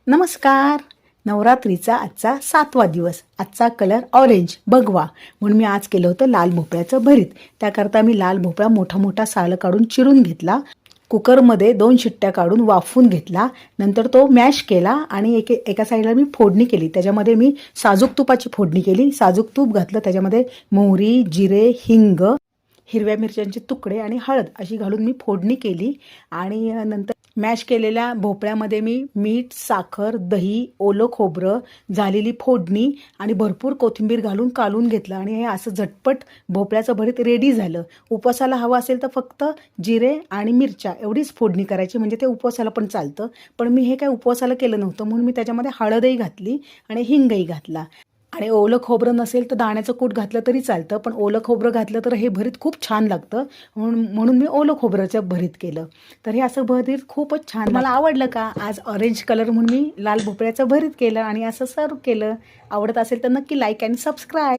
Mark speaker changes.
Speaker 1: नमस्कार. नवरात्रीचा आजचा 7वा दिवस. आजचा कलर ऑरेंज भगवा. म्हणून मी आज केलं होतं लाल भोपळ्याचं भरीत. त्याकरता मी लाल भोपळा मोठा मोठा साल काढून चिरून घेतला. कुकरमध्ये 2 शिट्ट्या काढून वाफवून घेतला. नंतर तो मॅश केला आणि एका साईडला मी फोडणी केली. त्याच्यामध्ये मी साजूक तुपाची फोडणी केली. साजूक तूप घातलं. त्याच्यामध्ये मोहरी, जिरे, हिंग, हिरव्या मिरच्यांचे तुकडे आणि हळद अशी घालून मी फोडणी केली. आणि नंतर मॅश केलेल्या भोपळ्यामध्ये मी मीठ, साखर, दही, ओलं खोबरं, झालेली फोडणी आणि भरपूर कोथिंबीर घालून कालून घेतलं. आणि हे असं झटपट भोपळ्याचं भरीत रेडी झालं. उपवासाला हवं असेल तर फक्त जिरे आणि मिरच्या एवढीच फोडणी करायची, म्हणजे ते उपवासाला पण चालतं. पण मी हे काय उपवासाला केलं नव्हतं, म्हणून मी त्याच्यामध्ये हळदही घातली आणि हिंगही घातला. आणि ओलं खोबरं नसेल तर दाण्याचं कूट घातलं तरी चालतं, पण ओलं खोबरं घातलं तर हे भरीत खूप छान लागतं. म्हणून मी ओलं खोबऱ्याचं भरीत केलं. तर हे असं भरीत खूपच छान. मला आवडलं का? आज ऑरेंज कलर म्हणून मी लाल भोपळ्याचं भरीत केलं आणि असं सर्व केलं. आवडत असेल तर नक्की लाईक आणि सबस्क्राईब.